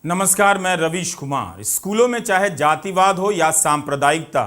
नमस्कार, मैं रवीश कुमार। स्कूलों में चाहे जातिवाद हो या सांप्रदायिकता,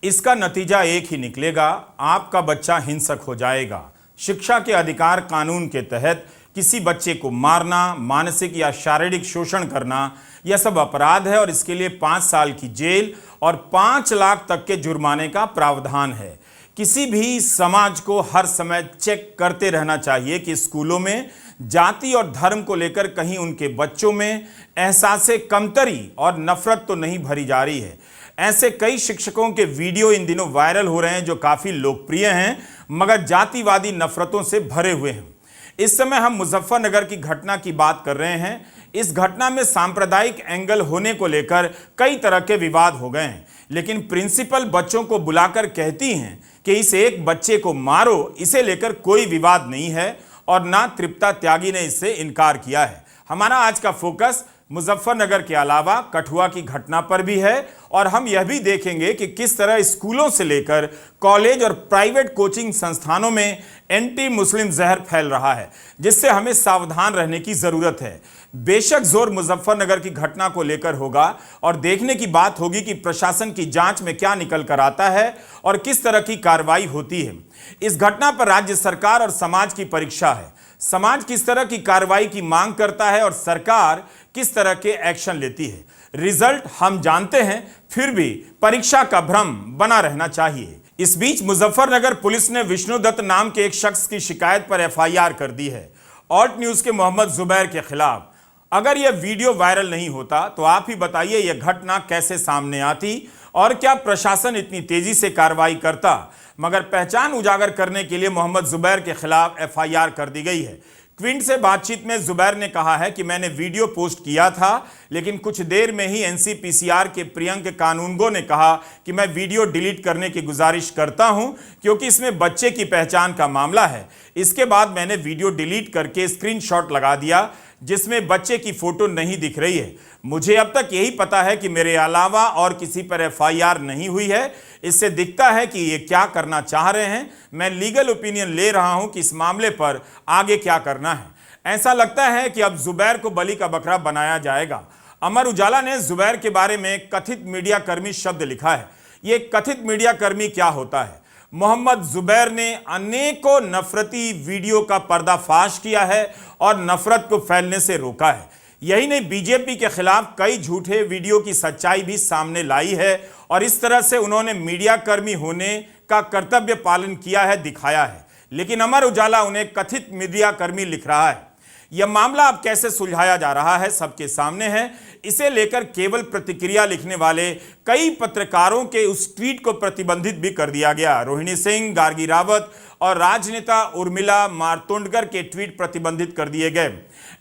इसका नतीजा एक ही निकलेगा, आपका बच्चा हिंसक हो जाएगा। शिक्षा के अधिकार कानून के तहत किसी बच्चे को मारना, मानसिक या शारीरिक शोषण करना, यह सब अपराध है और इसके लिए 5 साल की जेल और 5 लाख तक के जुर्माने का प्रावधान है। किसी भी समाज को हर समय चेक करते रहना चाहिए कि स्कूलों में जाति और धर्म को लेकर कहीं उनके बच्चों में एहसास कमतरी और नफरत तो नहीं भरी जा रही है। ऐसे कई शिक्षकों के वीडियो इन दिनों वायरल हो रहे हैं जो काफी लोकप्रिय हैं मगर जातिवादी नफरतों से भरे हुए हैं। इस समय हम मुजफ्फरनगर की घटना की बात कर रहे हैं। इस घटना में सांप्रदायिक एंगल होने को लेकर कई तरह के विवाद हो गए हैं, लेकिन प्रिंसिपल बच्चों को बुलाकर कहती हैं कि इस एक बच्चे को मारो, इसे लेकर कोई विवाद नहीं है और ना तृप्ता त्यागी ने इससे इनकार किया है। हमारा आज का फोकस मुजफ्फरनगर के अलावा कठुआ की घटना पर भी है और हम यह भी देखेंगे कि किस तरह स्कूलों से लेकर कॉलेज और प्राइवेट कोचिंग संस्थानों में एंटी मुस्लिम जहर फैल रहा है, जिससे हमें सावधान रहने की जरूरत है। बेशक जोर मुजफ्फरनगर की घटना को लेकर होगा और देखने की बात होगी कि प्रशासन की जांच में क्या निकल कर आता है और किस तरह की कार्रवाई होती है। इस घटना पर राज्य सरकार और समाज की परीक्षा है। समाज किस तरह की कार्रवाई की मांग करता है और सरकार किस तरह के एक्शन लेती है। रिजल्ट हम जानते हैं, फिर भी परीक्षा का भ्रम बना रहना चाहिए। इस बीच मुजफ्फरनगर पुलिस ने विष्णुदत्त नाम के एक शख्स की शिकायत पर एफआईआर कर दी है, ऑल्ट न्यूज के मोहम्मद जुबैर के खिलाफ। अगर यह वीडियो वायरल नहीं होता तो आप ही बताइए यह घटना कैसे सामने आती और क्या प्रशासन इतनी तेजी से कार्रवाई करता। मगर पहचान उजागर करने के लिए मोहम्मद जुबैर के खिलाफ एफआईआर कर दी गई है। क्विंट से बातचीत में जुबैर ने कहा है कि मैंने वीडियो पोस्ट किया था, लेकिन कुछ देर में ही एनसीपीसीआर के प्रियंक कानूनगो ने कहा कि मैं वीडियो डिलीट करने की गुजारिश करता हूं क्योंकि इसमें बच्चे की पहचान का मामला है। इसके बाद मैंने वीडियो डिलीट करके स्क्रीनशॉट लगा दिया जिसमें बच्चे की फोटो नहीं दिख रही है। मुझे अब तक यही पता है कि मेरे अलावा और किसी पर एफआईआर नहीं हुई है। इससे दिखता है कि ये क्या करना चाह रहे हैं। मैं लीगल ओपिनियन ले रहा हूं कि इस मामले पर आगे क्या करना है। ऐसा लगता है कि अब जुबैर को बलि का बकरा बनाया जाएगा। अमर उजाला ने जुबैर के बारे में कथित मीडिया कर्मी शब्द लिखा है। ये कथित मीडिया कर्मी क्या होता है? मोहम्मद जुबैर ने अनेकों नफरती वीडियो का पर्दाफाश किया है और नफरत को फैलने से रोका है। यही नहीं, बीजेपी के खिलाफ कई झूठे वीडियो की सच्चाई भी सामने लाई है और इस तरह से उन्होंने मीडिया कर्मी होने का कर्तव्य पालन किया है, दिखाया है। लेकिन अमर उजाला उन्हें कथित मीडिया कर्मी लिख रहा है। यह मामला अब कैसे सुलझाया जा रहा है सबके सामने है। इसे लेकर केवल प्रतिक्रिया लिखने वाले कई पत्रकारों के उस ट्वीट को प्रतिबंधित भी कर दिया गया। रोहिणी सिंह, गार्गी रावत और राजनेता उर्मिला मारतोंडकर के ट्वीट प्रतिबंधित कर दिए गए।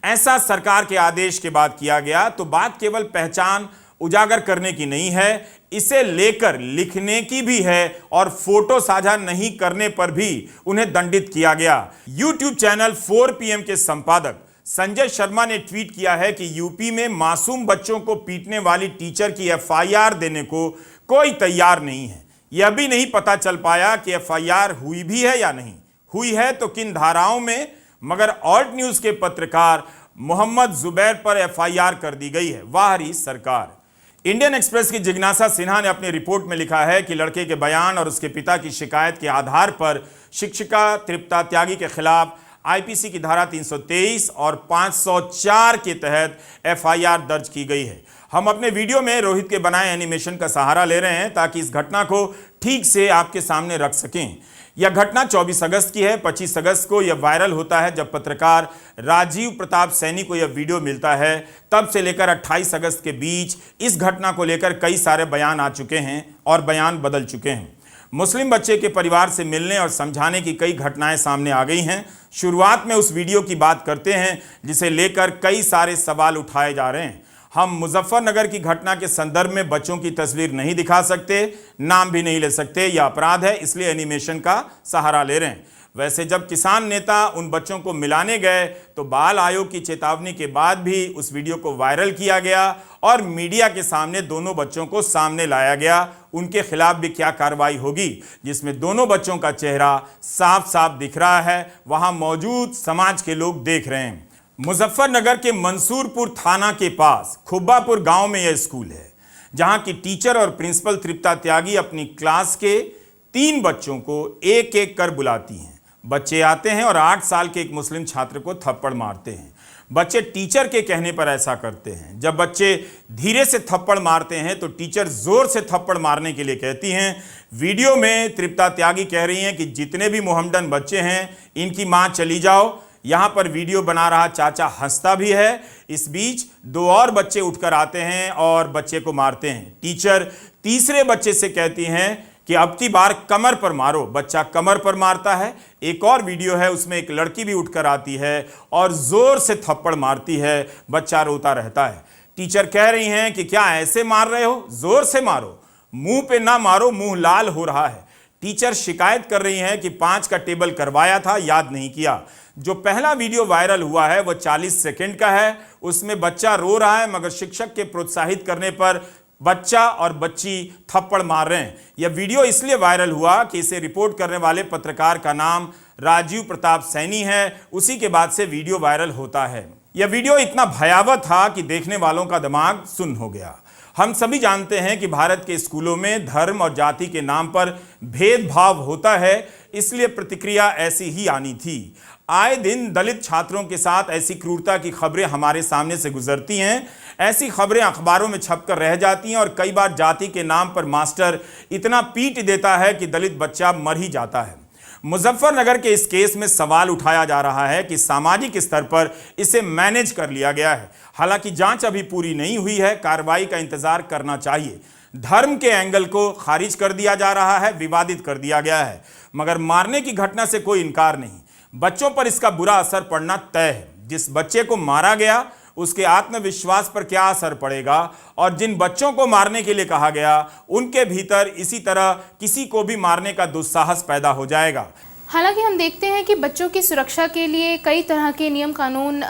ऐसा सरकार के आदेश के बाद किया गया। तो बात केवल पहचान उजागर करने की नहीं है, इसे लेकर लिखने की भी है और फोटो साझा नहीं करने पर भी उन्हें दंडित किया गया। यूट्यूब चैनल 4 PM के संपादक संजय शर्मा ने ट्वीट किया है कि यूपी में मासूम बच्चों को पीटने वाली टीचर की एफआईआर देने को कोई तैयार नहीं है। यह भी नहीं पता चल पाया कि एफआईआर हुई भी है या नहीं। हुई है तो किन धाराओं में, मगर ऑल्ट न्यूज के पत्रकार मोहम्मद जुबैर पर एफआईआर कर दी गई है। वाह रही सरकार। इंडियन एक्सप्रेस की जिज्ञासा सिन्हा ने अपनी रिपोर्ट में लिखा है कि लड़के के बयान और उसके पिता की शिकायत के आधार पर शिक्षिका तृप्ता त्यागी के खिलाफ आईपीसी की धारा 323 और 504 के तहत एफआईआर दर्ज की गई है। हम अपने वीडियो में रोहित के बनाए एनिमेशन का सहारा ले रहे हैं ताकि इस घटना को ठीक से आपके सामने रख सकें। यह घटना 24 अगस्त की है। 25 अगस्त को यह वायरल होता है जब पत्रकार राजीव प्रताप सैनी को यह वीडियो मिलता है। तब से लेकर 28 अगस्त के बीच इस घटना को लेकर कई सारे बयान आ चुके हैं और बयान बदल चुके हैं। मुस्लिम बच्चे के परिवार से मिलने और समझाने की कई घटनाएं सामने आ गई हैं। शुरुआत में उस वीडियो की बात करते हैं जिसे लेकर कई सारे सवाल उठाए जा रहे हैं। हम मुजफ्फरनगर की घटना के संदर्भ में बच्चों की तस्वीर नहीं दिखा सकते, नाम भी नहीं ले सकते, यह अपराध है, इसलिए एनिमेशन का सहारा ले रहे हैं। वैसे जब किसान नेता उन बच्चों को मिलाने गए तो बाल आयोग की चेतावनी के बाद भी उस वीडियो को वायरल किया गया और मीडिया के सामने दोनों बच्चों को सामने लाया गया। उनके खिलाफ भी क्या कार्रवाई होगी, जिसमें दोनों बच्चों का चेहरा साफ साफ दिख रहा है, वहां मौजूद समाज के लोग देख रहे हैं। मुजफ्फरनगर के मंसूरपुर थाना के पास खुब्बापुर गांव में यह स्कूल है, जहां की टीचर और प्रिंसिपल तृप्ता त्यागी अपनी क्लास के 3 बच्चों को एक एक कर बुलाती हैं। बच्चे आते हैं और 8 साल के एक मुस्लिम छात्र को थप्पड़ मारते हैं। बच्चे टीचर के कहने पर ऐसा करते हैं। जब बच्चे धीरे से थप्पड़ मारते हैं तो टीचर जोर से थप्पड़ मारने के लिए कहती हैं। वीडियो में तृप्ता त्यागी कह रही हैं कि जितने भी मोहम्मदन बच्चे हैं इनकी मां चली जाओ। यहां पर वीडियो बना रहा चाचा हंसता भी है। इस बीच 2 और बच्चे उठकर आते हैं और बच्चे को मारते हैं। टीचर तीसरे बच्चे से कहती हैं कि अब की बार कमर पर मारो। बच्चा कमर पर मारता है। एक और वीडियो है, उसमें एक लड़की भी उठकर आती है और जोर से थप्पड़ मारती है। बच्चा रोता रहता है। टीचर कह रही हैं कि क्या ऐसे मार रहे हो, जोर से मारो, मुंह पे ना मारो, मुंह लाल हो रहा है। टीचर शिकायत कर रही हैं कि 5 का टेबल करवाया था, याद नहीं किया। जो पहला वीडियो वायरल हुआ है वह 40 सेकंड का है। उसमें बच्चा रो रहा है मगर शिक्षक के प्रोत्साहित करने पर बच्चा और बच्ची थप्पड़ मार रहे हैं। यह वीडियो इसलिए वायरल हुआ कि इसे रिपोर्ट करने वाले पत्रकार का नाम राजीव प्रताप सैनी है। उसी के बाद से वीडियो वायरल होता है। यह वीडियो इतना भयावह था कि देखने वालों का दिमाग सुन्न हो गया। हम सभी जानते हैं कि भारत के स्कूलों में धर्म और जाति के नाम पर भेदभाव होता है, इसलिए प्रतिक्रिया ऐसी ही आनी थी। आए दिन दलित छात्रों के साथ ऐसी क्रूरता की खबरें हमारे सामने से गुजरती हैं। ऐसी खबरें अखबारों में छपकर रह जाती हैं और कई बार जाति के नाम पर मास्टर इतना पीट देता है कि दलित बच्चा मर ही जाता है। मुजफ्फरनगर के इस केस में सवाल उठाया जा रहा है कि सामाजिक स्तर पर इसे मैनेज कर लिया गया है। हालांकि जांच अभी पूरी नहीं हुई है, कार्रवाई का इंतजार करना चाहिए। धर्म के एंगल को खारिज कर दिया जा रहा है, विवादित कर दिया गया है, मगर मारने की घटना से कोई इनकार नहीं। बच्चों पर इसका बुरा असर पड़ना तय है। जिस बच्चे को मारा गया उसके आत्मविश्वास पर क्या असर पड़ेगा, और जिन बच्चों को मारने के लिए कहा गया उनके भीतर इसी तरह किसी को भी मारने का दुस्साहस पैदा हो जाएगा। हालांकि हम देखते हैं कि बच्चों की सुरक्षा के लिए कई तरह के नियम कानून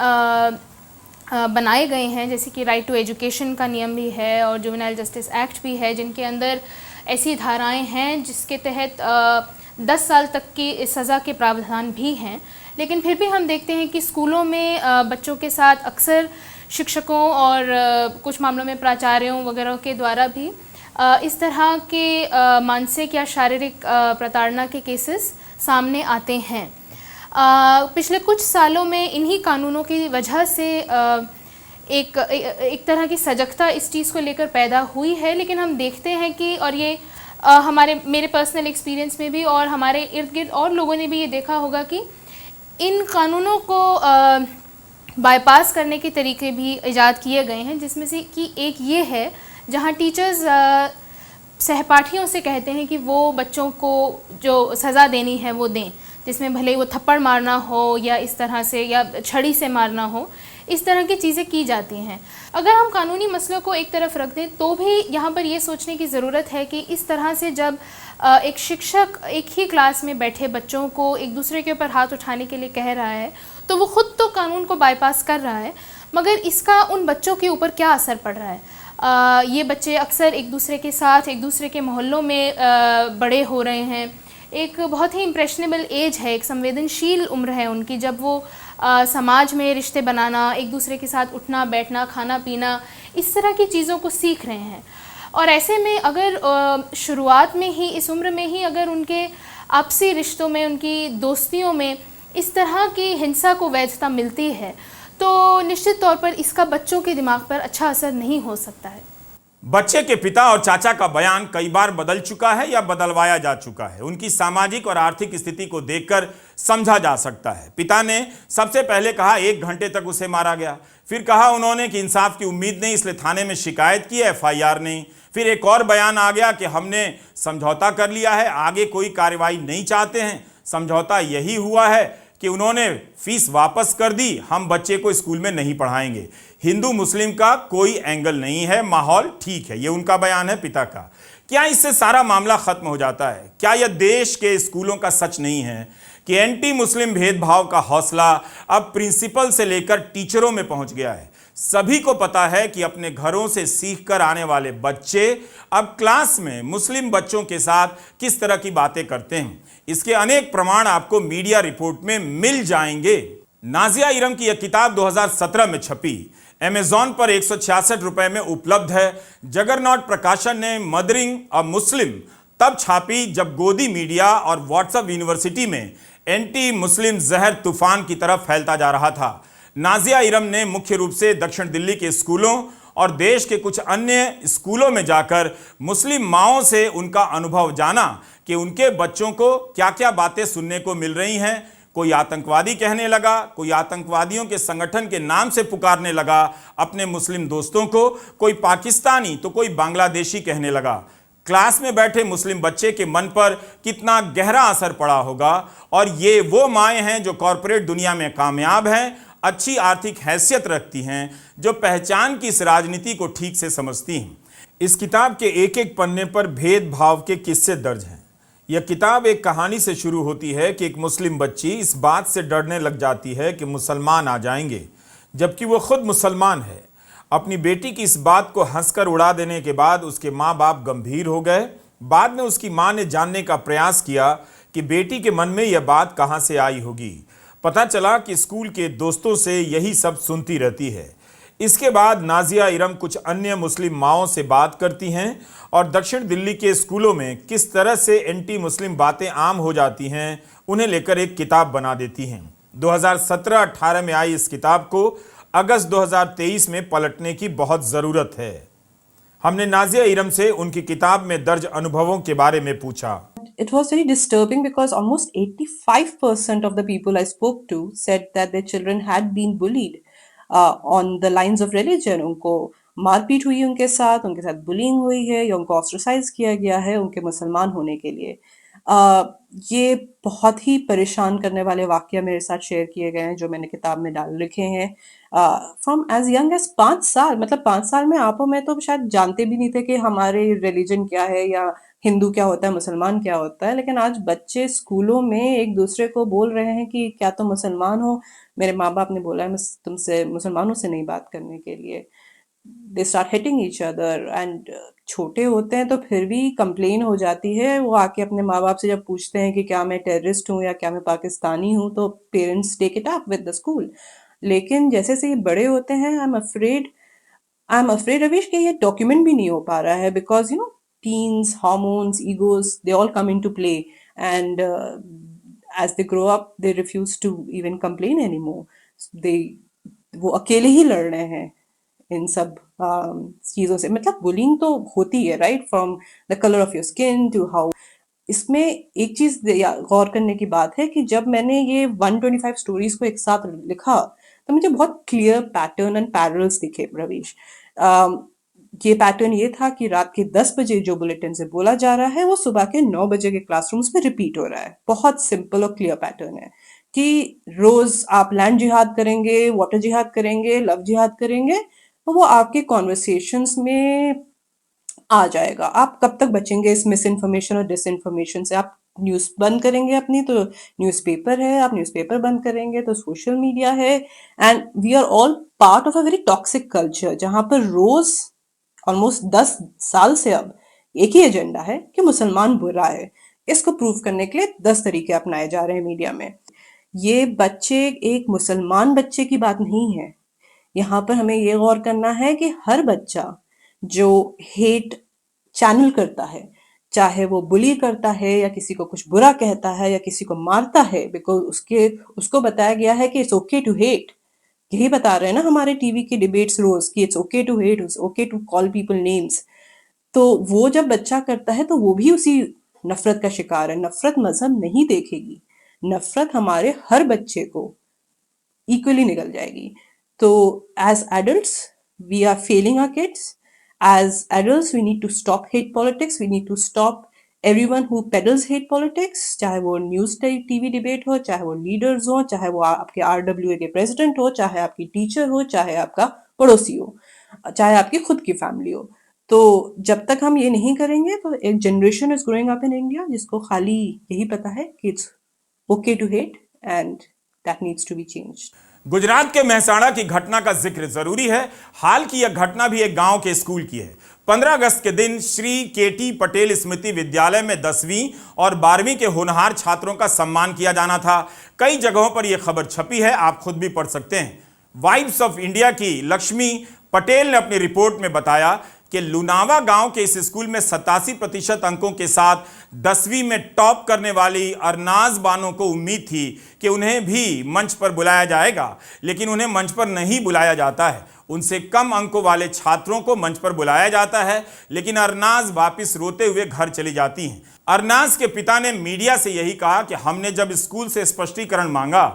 बनाए गए हैं, जैसे कि राइट टू एजुकेशन का नियम भी है और जुवेनाइल जस्टिस एक्ट भी है, जिनके अंदर ऐसी धाराएं हैं जिसके तहत 10 साल तक की सज़ा के प्रावधान भी हैं। लेकिन फिर भी हम देखते हैं कि स्कूलों में बच्चों के साथ अक्सर शिक्षकों और कुछ मामलों में प्राचार्यों वगैरह के द्वारा भी इस तरह के मानसिक या शारीरिक प्रताड़ना के केसेस सामने आते हैं। पिछले कुछ सालों में इन्हीं कानूनों की वजह से एक तरह की सजगता इस चीज़ को लेकर पैदा हुई है। लेकिन हम देखते हैं कि, और ये मेरे पर्सनल एक्सपीरियंस में भी और हमारे इर्द गिर्द और लोगों ने भी ये देखा होगा कि इन कानूनों को बाईपास करने के तरीके भी इजाद किए गए हैं, जिसमें से कि एक ये है जहां टीचर्स सहपाठियों से कहते हैं कि वो बच्चों को जो सज़ा देनी है वो दें, जिसमें भले वो थप्पड़ मारना हो या इस तरह से या छड़ी से मारना हो, इस तरह की चीज़ें की जाती हैं। अगर हम कानूनी मसलों को एक तरफ रख दें तो भी यहाँ पर ये सोचने की ज़रूरत है कि इस तरह से जब एक शिक्षक एक ही क्लास में बैठे बच्चों को एक दूसरे के ऊपर हाथ उठाने के लिए कह रहा है तो वो खुद तो कानून को बाईपास कर रहा है, मगर इसका उन बच्चों के ऊपर क्या असर पड़ रहा है। ये बच्चे अक्सर एक दूसरे के साथ एक दूसरे के मोहल्लों में बड़े हो रहे हैं। एक बहुत ही इम्प्रेशनेबल एज है, एक संवेदनशील उम्र है उनकी, जब वो समाज में रिश्ते बनाना, एक दूसरे के साथ उठना बैठना, खाना पीना, इस तरह की चीज़ों को सीख रहे हैं। और ऐसे में अगर शुरुआत में ही, इस उम्र में ही अगर उनके आपसी रिश्तों में, उनकी दोस्तियों में इस तरह की हिंसा को वैधता मिलती है तो निश्चित तौर पर इसका बच्चों के दिमाग पर अच्छा असर नहीं हो सकता है। बच्चे के पिता और चाचा का बयान कई बार बदल चुका है या बदलवाया जा चुका है। उनकी सामाजिक और आर्थिक स्थिति को देखकर समझा जा सकता है। पिता ने सबसे पहले कहा 1 घंटे तक उसे मारा गया, फिर कहा उन्होंने कि इंसाफ की उम्मीद नहीं इसलिए थाने में शिकायत की, FIR नहीं। फिर एक और बयान आ गया कि हमने समझौता कर लिया है, आगे कोई कार्रवाई नहीं चाहते हैं। समझौता यही हुआ है कि उन्होंने फीस वापस कर दी, हम बच्चे को स्कूल में नहीं पढ़ाएंगे। हिंदू मुस्लिम का कोई एंगल नहीं है, माहौल ठीक है, ये उनका बयान है पिता का। क्या इससे सारा मामला खत्म हो जाता है? क्या यह देश के स्कूलों का सच नहीं है कि एंटी मुस्लिम भेदभाव का हौसला अब प्रिंसिपल से लेकर टीचरों में पहुंच गया है? सभी को पता है कि अपने घरों से सीखकर आने वाले बच्चे अब क्लास में मुस्लिम बच्चों के साथ किस तरह की बातें करते हैं। इसके अनेक प्रमाण आपको मीडिया रिपोर्ट में मिल जाएंगे। नाजिया इरम की यह किताब 2017 में छपी। अमेजॉन पर 166 रुपए में उपलब्ध है। जगरनॉट प्रकाशन ने मदरिंग अ मुस्लिम तब छापी जब गोदी मीडिया और व्हाट्सएप यूनिवर्सिटी में एंटी मुस्लिम जहर तूफान की तरफ फैलता जा रहा था। नाजिया इरम ने मुख्य रूप से दक्षिण दिल्ली के स्कूलों और देश के कुछ अन्य स्कूलों में जाकर मुस्लिम माओं से उनका अनुभव जाना कि उनके बच्चों को क्या क्या बातें सुनने को मिल रही हैं। कोई आतंकवादी कहने लगा, कोई आतंकवादियों के संगठन के नाम से पुकारने लगा अपने मुस्लिम दोस्तों को, कोई पाकिस्तानी तो कोई बांग्लादेशी कहने लगा। क्लास में बैठे मुस्लिम बच्चे के मन पर कितना गहरा असर पड़ा होगा। और ये वो माएँ हैं जो कॉरपोरेट दुनिया में कामयाब हैं, अच्छी आर्थिक हैसियत रखती हैं, जो पहचान की इस राजनीति को ठीक से समझती हैं। इस किताब के एक एक पन्ने पर भेदभाव के किस्से दर्ज हैं। यह किताब एक कहानी से शुरू होती है कि एक मुस्लिम बच्ची इस बात से डरने लग जाती है कि मुसलमान आ जाएंगे, जबकि वो खुद मुसलमान है। अपनी बेटी की इस बात को हंसकर उड़ा देने के बाद उसके माँ बाप गंभीर हो गए। बाद में उसकी माँ ने जानने का प्रयास किया कि बेटी के मन में यह बात कहाँ से आई होगी। पता चला कि स्कूल के दोस्तों से यही सब सुनती रहती है। इसके बाद नाजिया इरम कुछ अन्य मुस्लिम माओं से बात करती हैं और दक्षिण दिल्ली के स्कूलों में किस तरह से एंटी मुस्लिम बातें आम हो जाती हैं उन्हें लेकर एक किताब बना देती हैं। 2017-18 में आई इस किताब को अगस्त 2023 में पलटने की बहुत ज़रूरत है। हमने नाजिया इरम से उनकी किताब में दर्ज अनुभवों के बारे में पूछा। It was very disturbing because almost 85% of the people I spoke to said that their children had been bullied on the lines of religion. उनको मारपीट हुई उनके साथ बुलिंग हुई है या उनको ऑस्ट्रेसाइज किया गया है उनके मुसलमान होने के लिए। ये बहुत ही परेशान करने वाले वाक़या मेरे साथ शेयर किए गए हैं जो मैंने किताब में डाल लिखे हैं। फ्रॉम एज यंग एज 5 साल, मतलब 5 साल में आप और मैं तो शायद जानते भी नहीं थे कि हमारे रिलीजन क्या है या हिंदू क्या होता है, मुसलमान क्या होता है। लेकिन आज बच्चे स्कूलों में एक दूसरे को बोल रहे हैं कि क्या तुम मुसलमान हो। मेरे माँ बाप ने बोला है तुमसे मुसलमानों से नहीं बात करने के लिए। They start hitting each other and छोटे होते हैं तो फिर भी कंप्लेन हो जाती है। वो आके अपने माँ बाप से जब पूछते हैं कि क्या मैं टेररिस्ट हूँ या क्या मैं पाकिस्तानी हूँ तो parents take it up with the school. लेकिन जैसे से ये बड़े होते हैं आई एम अफ्रेड रवीश कि ये डॉक्यूमेंट भी नहीं हो पा रहा है because you know teens, hormones, egos, they all come into play. And as they grow up, they refuse to even complain anymore. वो अकेले ही लड़ रहे हैं इन सब चीज़ों से। मतलब बुलिंग तो होती है, right, from the colour of your skin to how. इसमें एक चीज़ गौर करने की बात है कि जब मैंने ये 125 स्टोरीज को एक साथ लिखा तो मुझे बहुत क्लियर पैटर्न एंड पैरल्स दिखे रवीश। ये पैटर्न ये था कि रात के 10 बजे जो बुलेटिन से बोला जा रहा है वो सुबह के 9 बजे के क्लासरूम्स में रिपीट हो रहा है। बहुत सिंपल और क्लियर पैटर्न है कि रोज आप लैंड जिहाद करेंगे, वाटर जिहाद करेंगे, लव जिहाद करेंगे, तो वो आपके कॉन्वर्सेशंस में आ जाएगा। आप कब तक बचेंगे इस मिस इन्फॉर्मेशन और डिस इन्फॉर्मेशन से? आप न्यूज़ बंद करेंगे अपनी तो न्यूज़पेपर है, आप न्यूज़पेपर बंद करेंगे तो सोशल मीडिया है। And we are all part of a very toxic culture जहाँ पर रोज ऑलमोस्ट 10 साल से अब एक ही एजेंडा है कि मुसलमान बुरा है। इसको प्रूव करने के लिए 10 तरीके अपनाए जा रहे हैं मीडिया में। ये बच्चे एक मुसलमान बच्चे की बात नहीं है। यहाँ पर हमें ये गौर करना है कि हर बच्चा जो हेट चैनल करता है, चाहे वो बुली करता है या किसी को कुछ बुरा कहता है या किसी को मारता है, बिकॉज उसको बताया गया है कि इट्स ओके टू हेट। यही बता रहे हैं ना हमारे टीवी की डिबेट्स रोज कि it's okay to hate, it's okay to call people names. तो वो जब बच्चा करता है तो वो भी उसी नफरत का शिकार है। नफरत मजहब नहीं देखेगी, नफरत हमारे हर बच्चे को इक्वली निकल जाएगी। तो as adults we are failing our kids. As adults we need to stop hate politics, we need to stop everyone who peddles hate politics, चाहे वो न्यूज़ टीवी डिबेट हो, चाहे वो लीडर्स हो, चाहे वो आपके RWA के प्रेसिडेंट हो, चाहे आपकी टीचर हो, चाहे आपका पड़ोसी हो, चाहे आपकी खुद की फैमिली हो। तो जब तक हम ये नहीं करेंगे तो एक generation is growing up in India जिसको खाली यही पता है कि it's okay to hate and that needs to be changed. Gujarat के मेहसाणा की घटना का जिक्र जरूरी है। हाल की यह घटना भी एक गांव के स्कूल की है। 15 अगस्त के दिन श्री केटी पटेल स्मृति विद्यालय में 10वीं और 12वीं के होनहार छात्रों का सम्मान किया जाना था। कई जगहों पर यह खबर छपी है, आप खुद भी पढ़ सकते हैं। वाइब्स ऑफ इंडिया की लक्ष्मी पटेल ने अपनी रिपोर्ट में बताया कि लुनावा गांव के इस स्कूल में 87% अंकों के साथ 10वीं में टॉप करने वाली अरनाज बानो को उम्मीद थी कि उन्हें भी मंच पर बुलाया जाएगा, लेकिन उन्हें मंच पर नहीं बुलाया जाता है। उनसे कम अंकों वाले छात्रों को मंच पर बुलाया जाता है, लेकिन अरनाज वापस रोते हुए घर चली जाती हैं। अरनाज के पिता ने मीडिया से यही कहा कि हमने जब स्कूल से स्पष्टीकरण मांगा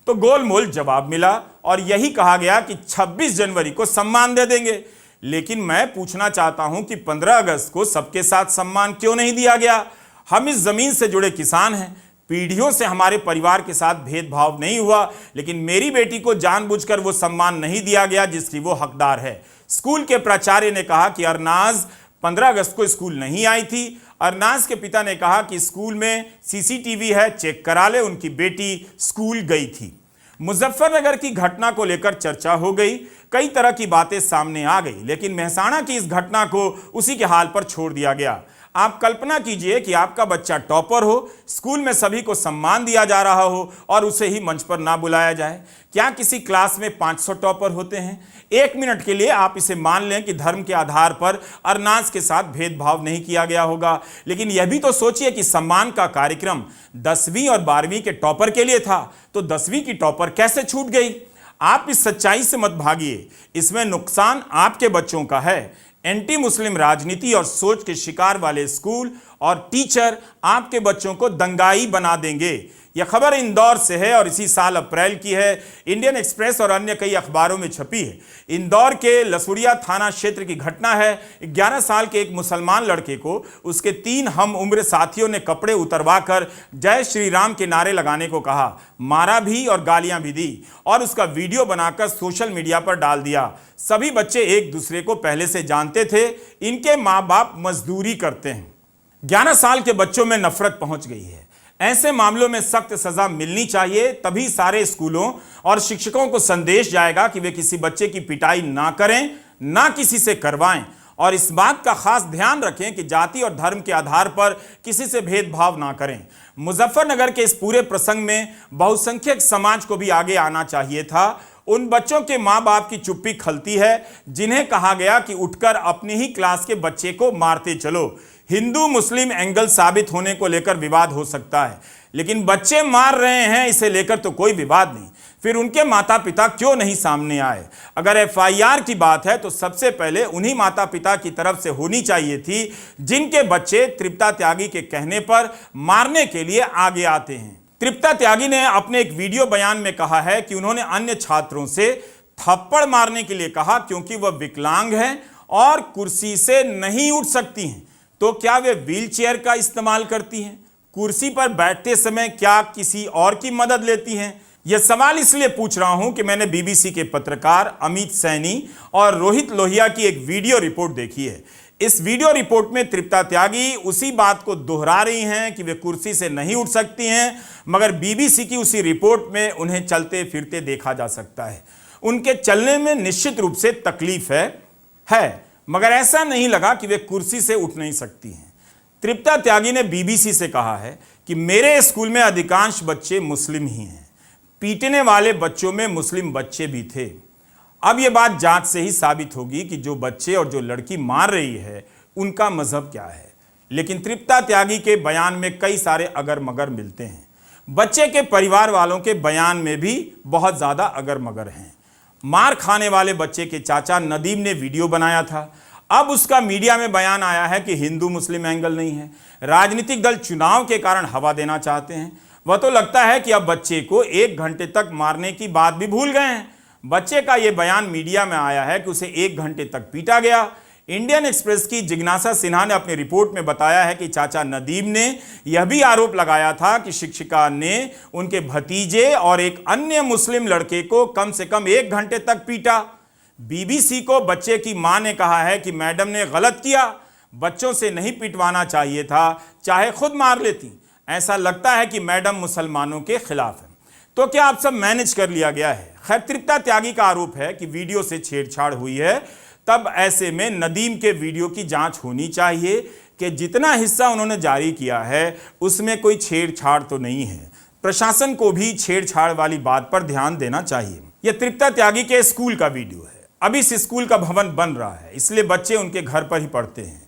तो गोलमोल जवाब मिला और यही कहा गया कि 26 जनवरी को सम्मान दे देंगे। लेकिन मैं पूछना चाहता हूं कि 15 अगस्त को सबके साथ सम्मान क्यों नहीं दिया गया? हम इस जमीन से जुड़े किसान हैं, पीढ़ियों से हमारे परिवार के साथ भेदभाव नहीं हुआ, लेकिन मेरी बेटी को जानबूझकर वो सम्मान नहीं दिया गया जिसकी वो हकदार है। स्कूल के प्राचार्य ने कहा कि अरनाज 15 अगस्त को स्कूल नहीं आई थी। अरनाज के पिता ने कहा कि स्कूल में सीसीटीवी है, चेक करा ले, उनकी बेटी स्कूल गई थी। मुजफ्फरनगर की घटना को लेकर चर्चा हो गई, कई तरह की बातें सामने आ गई, लेकिन मेहसाणा की इस घटना को उसी के हाल पर छोड़ दिया गया। आप कल्पना कीजिए कि आपका बच्चा टॉपर हो, स्कूल में सभी को सम्मान दिया जा रहा हो और उसे ही मंच पर ना बुलाया जाए। क्या किसी क्लास में 500 टॉपर होते हैं? एक मिनट के लिए आप इसे मान लें कि धर्म के आधार पर अरनाज के साथ भेदभाव नहीं किया गया होगा, लेकिन यह भी तो सोचिए कि सम्मान का कार्यक्रम 10वीं और 12वीं के टॉपर के लिए था, तो 10वीं की टॉपर कैसे छूट गई? आप इस सच्चाई से मत भागिए, इसमें नुकसान आपके बच्चों का है। एंटी मुस्लिम राजनीति और सोच के शिकार वाले स्कूल और टीचर आपके बच्चों को दंगाई बना देंगे। यह खबर इंदौर से है और इसी साल अप्रैल की है। इंडियन एक्सप्रेस और अन्य कई अखबारों में छपी है। इंदौर के लसुड़िया थाना क्षेत्र की घटना है। 11 साल के एक मुसलमान लड़के को उसके 3 हम उम्र साथियों ने कपड़े उतरवाकर जय श्री राम के नारे लगाने को कहा, मारा भी और गालियां भी दी और उसका वीडियो बनाकर सोशल मीडिया पर डाल दिया। सभी बच्चे एक दूसरे को पहले से जानते थे, इनके माँ बाप मजदूरी करते हैं। 11 साल के बच्चों में नफरत पहुंच गई है। ऐसे मामलों में सख्त सजा मिलनी चाहिए, तभी सारे स्कूलों और शिक्षकों को संदेश जाएगा कि वे किसी बच्चे की पिटाई ना करें, ना किसी से करवाएं और इस बात का खास ध्यान रखें कि जाति और धर्म के आधार पर किसी से भेदभाव ना करें। मुजफ्फरनगर के इस पूरे प्रसंग में बहुसंख्यक समाज को भी आगे आना चाहिए था। उन बच्चों के माँ बाप की चुप्पी खलती है जिन्हें कहा गया कि उठकर अपनी ही क्लास के बच्चे को मारते चलो। हिंदू मुस्लिम एंगल साबित होने को लेकर विवाद हो सकता है, लेकिन बच्चे मार रहे हैं इसे लेकर तो कोई विवाद नहीं। फिर उनके माता पिता क्यों नहीं सामने आए? अगर एफआईआर की बात है तो सबसे पहले उन्हीं माता पिता की तरफ से होनी चाहिए थी जिनके बच्चे तृप्ता त्यागी के कहने पर मारने के लिए आगे आते हैं। तृप्ता त्यागी ने अपने एक वीडियो बयान में कहा है कि उन्होंने अन्य छात्रों से थप्पड़ मारने के लिए कहा क्योंकि वह विकलांग हैं और कुर्सी से नहीं उठ सकती हैं। तो क्या वे व्हील चेयर का इस्तेमाल करती हैं? कुर्सी पर बैठते समय क्या किसी और की मदद लेती हैं? यह सवाल इसलिए पूछ रहा हूं कि मैंने बीबीसी के पत्रकार अमित सैनी और रोहित लोहिया की एक वीडियो रिपोर्ट देखी है। इस वीडियो रिपोर्ट में तृप्ता त्यागी उसी बात को दोहरा रही हैं कि वे कुर्सी से नहीं उठ सकती हैं, मगर बीबीसी की उसी रिपोर्ट में उन्हें चलते फिरते देखा जा सकता है। उनके चलने में निश्चित रूप से तकलीफ है, मगर ऐसा नहीं लगा कि वे कुर्सी से उठ नहीं सकती हैं। तृप्ता त्यागी ने बीबीसी से कहा है कि मेरे स्कूल में अधिकांश बच्चे मुस्लिम ही हैं, पीटने वाले बच्चों में मुस्लिम बच्चे भी थे। अब यह बात जांच से ही साबित होगी कि जो बच्चे और जो लड़की मार रही है उनका मजहब क्या है। लेकिन तृप्ता त्यागी के बयान में कई सारे अगर मगर मिलते हैं। बच्चे के परिवार वालों के बयान में भी बहुत ज़्यादा अगर मगर हैं। मार खाने वाले बच्चे के चाचा नदीम ने वीडियो बनाया था, अब उसका मीडिया में बयान आया है कि हिंदू मुस्लिम एंगल नहीं है, राजनीतिक दल चुनाव के कारण हवा देना चाहते हैं। वह तो लगता है कि अब बच्चे को 1 घंटे तक मारने की बात भी भूल गए हैं। बच्चे का यह बयान मीडिया में आया है कि उसे 1 घंटे तक पीटा गया। इंडियन एक्सप्रेस की जिज्ञासा सिन्हा ने अपनी रिपोर्ट में बताया है कि चाचा नदीम ने यह भी आरोप लगाया था कि शिक्षिका ने उनके भतीजे और एक अन्य मुस्लिम लड़के को कम से कम 1 घंटे तक पीटा। बीबीसी को बच्चे की मां ने कहा है कि मैडम ने गलत किया, बच्चों से नहीं पिटवाना चाहिए था, चाहे खुद मार लेती। ऐसा लगता है कि मैडम मुसलमानों के खिलाफ है। तो क्या आप सब मैनेज कर लिया गया है? खैर, तृप्ता त्यागी का आरोप है कि वीडियो से छेड़छाड़ हुई है। तब ऐसे में नदीम के वीडियो की जांच होनी चाहिए कि जितना हिस्सा उन्होंने जारी किया है उसमें कोई छेड़छाड़ तो नहीं है। प्रशासन को भी छेड़छाड़ वाली बात पर ध्यान देना चाहिए। यह तृप्ता त्यागी के स्कूल का वीडियो है। अभी इस स्कूल का भवन बन रहा है, इसलिए बच्चे उनके घर पर ही पढ़ते हैं।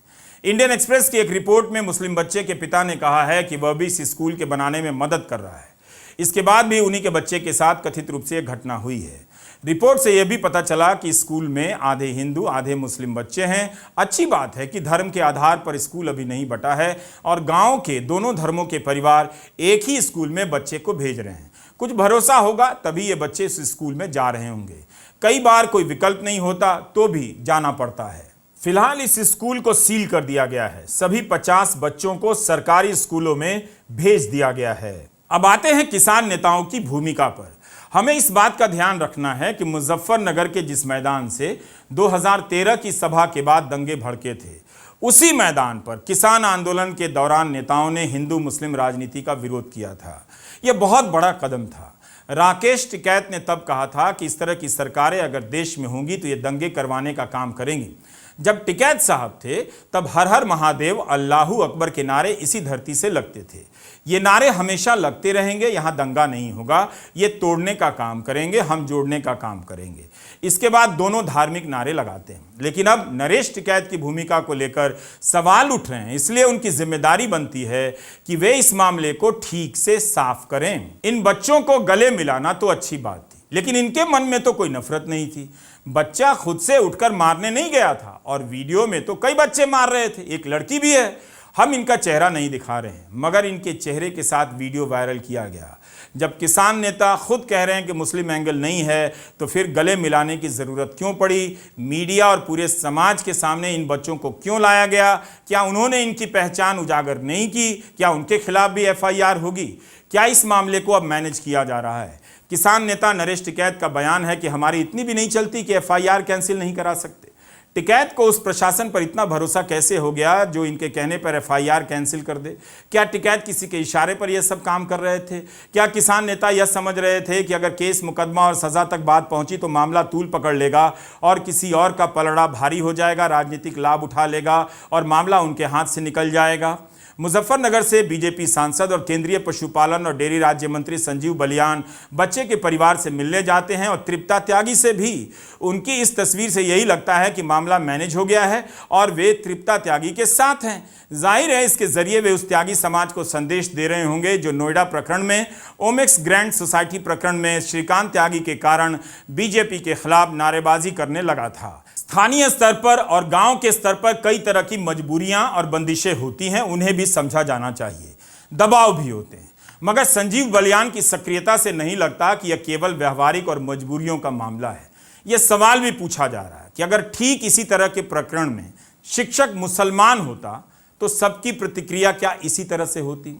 इंडियन एक्सप्रेस की एक रिपोर्ट में मुस्लिम बच्चे के पिता ने कहा है कि वह भी इस स्कूल के बनाने में मदद कर रहा है। इसके बाद भी उन्हीं के बच्चे के साथ कथित रूप से यह घटना हुई है। रिपोर्ट से यह भी पता चला कि स्कूल में आधे हिंदू आधे मुस्लिम बच्चे हैं। अच्छी बात है कि धर्म के आधार पर स्कूल अभी नहीं बटा है और गांव के दोनों धर्मों के परिवार एक ही स्कूल में बच्चे को भेज रहे हैं। कुछ भरोसा होगा तभी ये बच्चे इस स्कूल में जा रहे होंगे। कई बार कोई विकल्प नहीं होता तो भी जाना पड़ता है। फिलहाल इस स्कूल को सील कर दिया गया है। सभी 50 बच्चों को सरकारी स्कूलों में भेज दिया गया है। अब आते हैं किसान नेताओं की भूमिका पर। हमें इस बात का ध्यान रखना है कि मुजफ्फरनगर के जिस मैदान से 2013 की सभा के बाद दंगे भड़के थे, उसी मैदान पर किसान आंदोलन के दौरान नेताओं ने हिंदू मुस्लिम राजनीति का विरोध किया था। यह बहुत बड़ा कदम था। राकेश टिकैत ने तब कहा था कि इस तरह की सरकारें अगर देश में होंगी तो ये दंगे करवाने का काम करेंगी। जब टिकैत साहब थे तब हर हर महादेव अल्लाहू अकबर के नारे इसी धरती से लगते थे। ये नारे हमेशा लगते रहेंगे। यहाँ दंगा नहीं होगा, ये तोड़ने का काम करेंगे, हम जोड़ने का काम करेंगे। इसके बाद दोनों धार्मिक नारे लगाते हैं। लेकिन अब नरेश टिकैत की भूमिका को लेकर सवाल उठ रहे हैं, इसलिए उनकी जिम्मेदारी बनती है कि वे इस मामले को ठीक से साफ करें। इन बच्चों को गले मिलाना तो अच्छी बात थी, लेकिन इनके मन में तो कोई नफरत नहीं थी। बच्चा खुद से उठकर मारने नहीं गया था और वीडियो में तो कई बच्चे मार रहे थे, एक लड़की भी है। हम इनका चेहरा नहीं दिखा रहे हैं, मगर इनके चेहरे के साथ वीडियो वायरल किया गया। जब किसान नेता खुद कह रहे हैं कि मुस्लिम एंगल नहीं है तो फिर गले मिलाने की ज़रूरत क्यों पड़ी? मीडिया और पूरे समाज के सामने इन बच्चों को क्यों लाया गया? क्या उन्होंने इनकी पहचान उजागर नहीं की? क्या उनके खिलाफ भी FIR होगी? क्या इस मामले को अब मैनेज किया जा रहा है? किसान नेता नरेश टिकैत का बयान है कि हमारी इतनी भी नहीं चलती कि FIR कैंसिल नहीं करा सकते। टिकैत को उस प्रशासन पर इतना भरोसा कैसे हो गया जो इनके कहने पर FIR कैंसिल कर दे? क्या टिकैत किसी के इशारे पर यह सब काम कर रहे थे? क्या किसान नेता यह समझ रहे थे कि अगर केस मुकदमा और सज़ा तक बात पहुंची तो मामला तूल पकड़ लेगा और किसी और का पलड़ा भारी हो जाएगा, राजनीतिक लाभ उठा लेगा और मामला उनके हाथ से निकल जाएगा? मुजफ्फरनगर से बीजेपी सांसद और केंद्रीय पशुपालन और डेयरी राज्य मंत्री संजीव बलियान बच्चे के परिवार से मिलने जाते हैं और तृप्ता त्यागी से भी। उनकी इस तस्वीर से यही लगता है कि मामला मैनेज हो गया है और वे तृप्ता त्यागी के साथ हैं। जाहिर है इसके जरिए वे उस त्यागी समाज को संदेश दे रहे होंगे जो नोएडा प्रकरण में, ओमेक्स ग्रैंड सोसाइटी प्रकरण में श्रीकांत त्यागी के कारण बीजेपी के खिलाफ नारेबाजी करने लगा था। स्थानीय स्तर पर और गांव के स्तर पर कई तरह की मजबूरियां और बंदिशें होती हैं, उन्हें भी समझा जाना चाहिए। दबाव भी होते हैं, मगर संजीव बलियान की सक्रियता से नहीं लगता कि यह केवल व्यवहारिक और मजबूरियों का मामला है। यह सवाल भी पूछा जा रहा है कि अगर ठीक इसी तरह के प्रकरण में शिक्षक मुसलमान होता तो सबकी प्रतिक्रिया क्या इसी तरह से होती?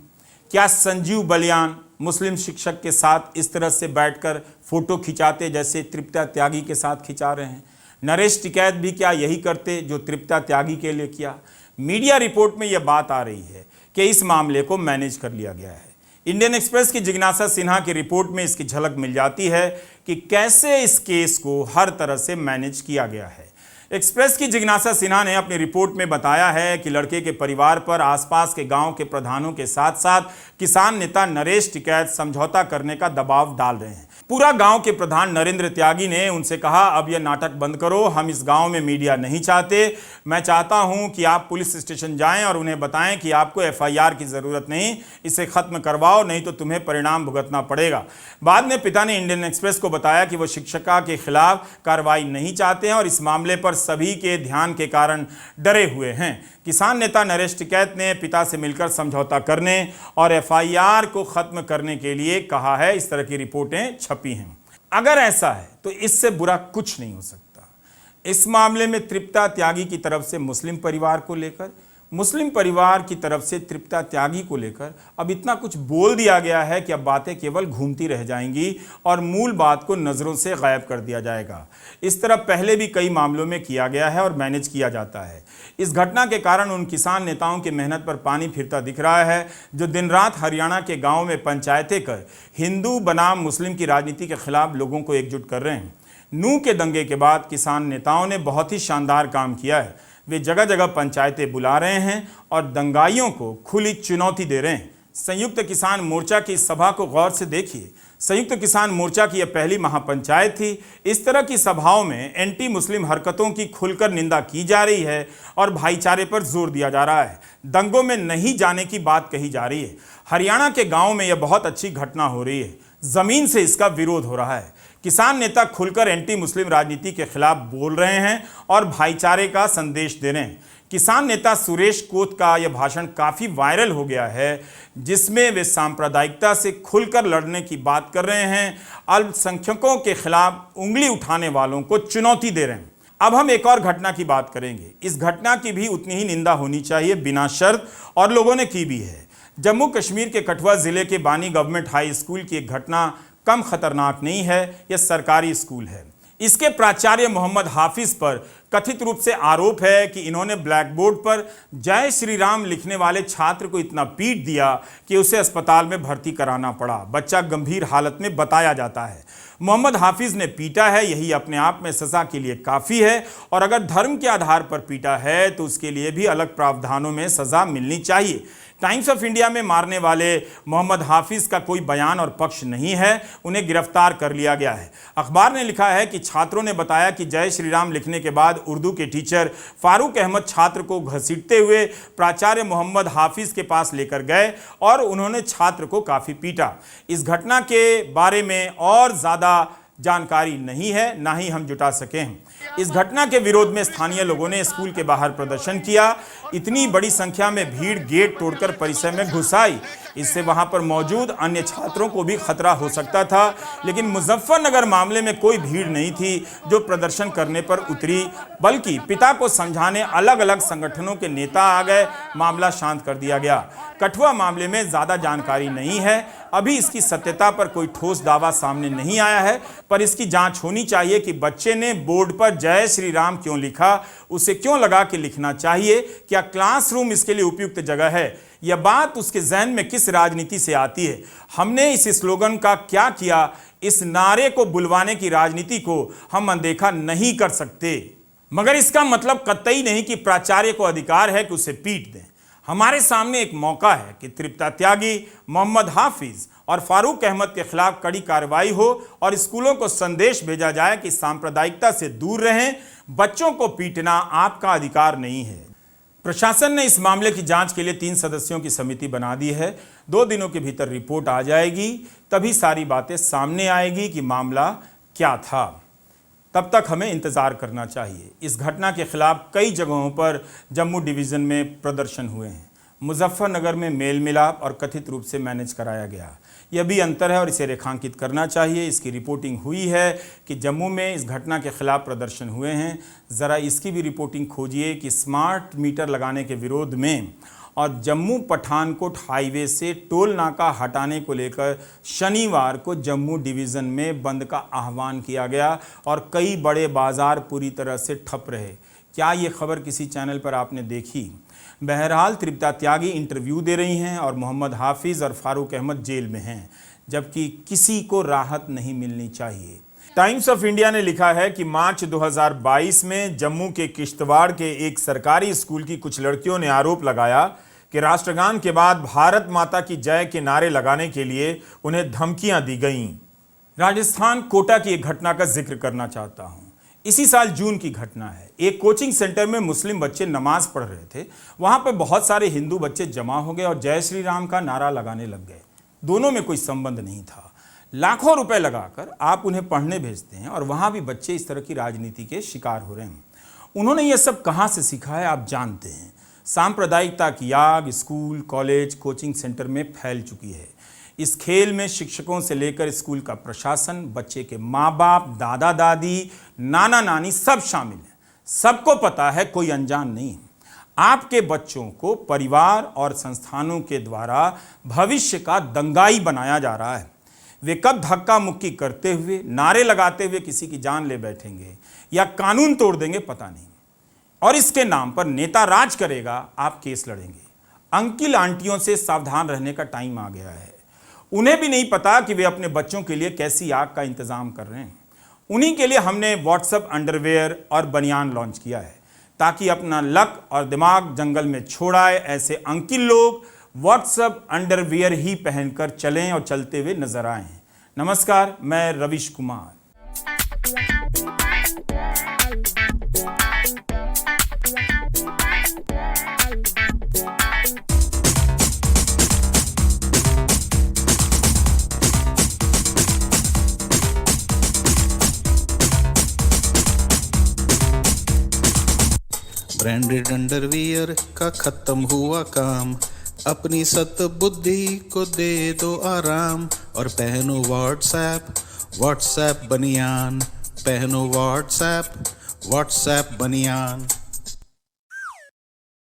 क्या संजीव बलियान मुस्लिम शिक्षक के साथ इस तरह से बैठकर फोटो खिंचाते जैसे तृप्ता त्यागी के साथ खिंचा रहे हैं? नरेश टिकैत भी क्या यही करते जो तृप्ता त्यागी के लिए किया? मीडिया रिपोर्ट में यह बात आ रही है कि इस मामले को मैनेज कर लिया गया है। इंडियन एक्सप्रेस की जिज्ञासा सिन्हा की रिपोर्ट में इसकी झलक मिल जाती है कि कैसे इस केस को हर तरह से मैनेज किया गया है। एक्सप्रेस की जिज्ञासा सिन्हा ने अपनी रिपोर्ट में बताया है कि लड़के के परिवार पर आसपास के गांव के प्रधानों के साथ साथ किसान नेता नरेश टिकैत समझौता करने का दबाव डाल रहे हैं। पूरा गांव के प्रधान नरेंद्र त्यागी ने उनसे कहा, अब यह नाटक बंद करो, हम इस गांव में मीडिया नहीं चाहते। मैं चाहता हूं कि आप पुलिस स्टेशन जाएं और उन्हें बताएं कि आपको FIR की ज़रूरत नहीं, इसे ख़त्म करवाओ, नहीं तो तुम्हें परिणाम भुगतना पड़ेगा। बाद में पिता ने इंडियन एक्सप्रेस को बताया कि वो शिक्षिका के खिलाफ कार्रवाई नहीं चाहते हैं और इस मामले पर सभी के ध्यान के कारण डरे हुए हैं। किसान नेता नरेश टिकैत ने पिता से मिलकर समझौता करने और FIR को ख़त्म करने के लिए कहा है। इस तरह की रिपोर्टें छपी हैं। अगर ऐसा है तो इससे बुरा कुछ नहीं हो सकता। इस मामले में तृप्ता त्यागी की तरफ से मुस्लिम परिवार को लेकर मुस्लिम परिवार की तरफ से तृप्ता त्यागी को लेकर अब इतना कुछ बोल दिया गया है कि अब बातें केवल घूमती रह जाएंगी और मूल बात को नज़रों से गायब कर दिया जाएगा। इस तरह पहले भी कई मामलों में किया गया है और मैनेज किया जाता है। इस घटना के कारण उन किसान नेताओं की मेहनत पर पानी फिरता दिख रहा है जो दिन रात हरियाणा के गाँव में पंचायतें कर हिंदू बनाम मुस्लिम की राजनीति के खिलाफ लोगों को एकजुट कर रहे हैं। नूह के दंगे के बाद किसान नेताओं ने बहुत ही शानदार काम किया है। वे जगह जगह पंचायतें बुला रहे हैं और दंगाइयों को खुली चुनौती दे रहे हैं। संयुक्त किसान मोर्चा की सभा को गौर से देखिए। संयुक्त किसान मोर्चा की यह पहली महापंचायत थी। इस तरह की सभाओं में एंटी मुस्लिम हरकतों की खुलकर निंदा की जा रही है और भाईचारे पर जोर दिया जा रहा है। दंगों में नहीं जाने की बात कही जा रही है। हरियाणा के गाँव में यह बहुत अच्छी घटना हो रही है। जमीन से इसका विरोध हो रहा है। किसान नेता खुलकर एंटी मुस्लिम राजनीति के खिलाफ बोल रहे हैं और भाईचारे का संदेश दे रहे हैं। किसान नेता सुरेश कोत का यह भाषण काफ़ी वायरल हो गया है, जिसमें वे सांप्रदायिकता से खुलकर लड़ने की बात कर रहे हैं। अल्पसंख्यकों के खिलाफ उंगली उठाने वालों को चुनौती दे रहे हैं। अब हम एक और घटना की बात करेंगे। इस घटना की भी उतनी ही निंदा होनी चाहिए बिना शर्त, और लोगों ने की भी है। जम्मू कश्मीर के कठुआ जिले के बानी गवर्नमेंट हाई स्कूल की एक घटना कम खतरनाक नहीं है। यह सरकारी स्कूल है। इसके प्राचार्य मोहम्मद हाफिज पर कथित रूप से आरोप है कि इन्होंने ब्लैक बोर्ड पर जय श्री राम लिखने वाले छात्र को इतना पीट दिया कि उसे अस्पताल में भर्ती कराना पड़ा। बच्चा गंभीर हालत में बताया जाता है। मोहम्मद हाफिज ने पीटा है, यही अपने आप में सजा के लिए काफ़ी है। और अगर धर्म के आधार पर पीटा है तो उसके लिए भी अलग प्रावधानों में सजा मिलनी चाहिए। टाइम्स ऑफ इंडिया में मारने वाले मोहम्मद हाफिज का कोई बयान और पक्ष नहीं है। उन्हें गिरफ्तार कर लिया गया है। अखबार ने लिखा है कि छात्रों ने बताया कि जय श्री राम लिखने के बाद उर्दू के टीचर फारूक अहमद छात्र को घसीटते हुए प्राचार्य मोहम्मद हाफिज के पास लेकर गए और उन्होंने छात्र को काफ़ी पीटा। इस घटना के बारे में और ज़्यादा जानकारी नहीं है, ना ही हम जुटा सके हैं। इस घटना के विरोध में स्थानीय लोगों ने स्कूल के बाहर प्रदर्शन किया। इतनी बड़ी संख्या में भीड़ गेट तोड़कर परिसर में घुस आई। इससे वहां पर मौजूद अन्य छात्रों को भी खतरा हो सकता था। लेकिन मुजफ्फरनगर मामले में कोई भीड़ नहीं थी जो प्रदर्शन करने पर उतरी, बल्कि पिता को समझाने अलग अलग संगठनों के नेता आ गए। मामला शांत कर दिया गया। कठुआ मामले में ज़्यादा जानकारी नहीं है। अभी इसकी सत्यता पर कोई ठोस दावा सामने नहीं आया है, पर इसकी जांच होनी चाहिए कि बच्चे ने बोर्ड पर जय श्री राम क्यों लिखा, उसे क्यों लगा कि लिखना चाहिए। क्या क्लासरूम इसके लिए उपयुक्त जगह है? यह बात उसके जहन में किस राजनीति से आती है? हमने इस स्लोगन का क्या किया? इस नारे को बुलवाने की राजनीति को हम अनदेखा नहीं कर सकते। मगर इसका मतलब कतई नहीं कि प्राचार्य को अधिकार है कि उसे पीट दें। हमारे सामने एक मौका है कि तृप्ता त्यागी, मोहम्मद हाफिज और फारूक अहमद के खिलाफ कड़ी कार्रवाई हो और स्कूलों को संदेश भेजा जाए कि सांप्रदायिकता से दूर रहें। बच्चों को पीटना आपका अधिकार नहीं है। प्रशासन ने इस मामले की जांच के लिए 3 सदस्यों की समिति बना दी है। 2 दिनों के भीतर रिपोर्ट आ जाएगी, तभी सारी बातें सामने आएगी कि मामला क्या था। तब तक हमें इंतज़ार करना चाहिए। इस घटना के खिलाफ कई जगहों पर जम्मू डिवीज़न में प्रदर्शन हुए हैं। मुजफ्फरनगर में मेल मिलाप और कथित रूप से मैनेज कराया गया। यह भी अंतर है और इसे रेखांकित करना चाहिए। इसकी रिपोर्टिंग हुई है कि जम्मू में इस घटना के खिलाफ प्रदर्शन हुए हैं। ज़रा इसकी भी रिपोर्टिंग खोजिए कि स्मार्ट मीटर लगाने के विरोध में और जम्मू पठानकोट हाईवे से टोल नाका हटाने को लेकर शनिवार को जम्मू डिवीज़न में बंद का आह्वान किया गया और कई बड़े बाज़ार पूरी तरह से ठप रहे। क्या ये खबर किसी चैनल पर आपने देखी? बहरहाल तृप्ता त्यागी इंटरव्यू दे रही हैं और मोहम्मद हाफिज़ और फारूक अहमद जेल में हैं, जबकि किसी को राहत नहीं मिलनी चाहिए। टाइम्स ऑफ इंडिया ने लिखा है कि मार्च 2022 में जम्मू के किश्तवाड़ के एक सरकारी स्कूल की कुछ लड़कियों ने आरोप लगाया कि राष्ट्रगान के बाद भारत माता की जय के नारे लगाने के लिए उन्हें धमकियां दी गईं। राजस्थान कोटा की एक घटना का जिक्र करना चाहता हूं। इसी साल जून की घटना है। एक कोचिंग सेंटर में मुस्लिम बच्चे नमाज पढ़ रहे थे। वहां पर बहुत सारे हिंदू बच्चे जमा हो गए और जय श्री राम का नारा लगाने लग गए। दोनों में कोई संबंध नहीं था। लाखों रुपए लगाकर आप उन्हें पढ़ने भेजते हैं और वहां भी बच्चे इस तरह की राजनीति के शिकार हो रहे हैं। उन्होंने ये सब कहां से सीखा है आप जानते हैं। सांप्रदायिकता की आग स्कूल, कॉलेज, कोचिंग सेंटर में फैल चुकी है। इस खेल में शिक्षकों से लेकर स्कूल का प्रशासन, बच्चे के माँ बाप, दादा दादी, नाना नानी सब शामिल हैं। सबको पता है, कोई अनजान नहीं। आपके बच्चों को परिवार और संस्थानों के द्वारा भविष्य का दंगाई बनाया जा रहा है। वे कब धक्का मुक्की करते हुए, नारे लगाते हुए किसी की जान ले बैठेंगे या कानून तोड़ देंगे पता नहीं, और इसके नाम पर नेता राज करेगा, आप केस लड़ेंगे। अंकिल आंटियों से सावधान रहने का टाइम आ गया है। उन्हें भी नहीं पता कि वे अपने बच्चों के लिए कैसी आग का इंतजाम कर रहे हैं। उन्हीं के लिए हमने व्हाट्सएप अंडरवेयर और बनियान लॉन्च किया है, ताकि अपना लक और दिमाग जंगल में छोड़ाए ऐसे अंकिल लोग व्हाट्सएप अंडरवियर ही पहनकर चलें और चलते हुए नजर आए। नमस्कार, मैं रविश कुमार। ब्रांडेड अंडरवियर का खत्म हुआ काम, अपनी सत बुद्धि को दे दो आराम और पहनो व्हाट्सएप बनियान, पहनो व्हाट्सएप बनियान।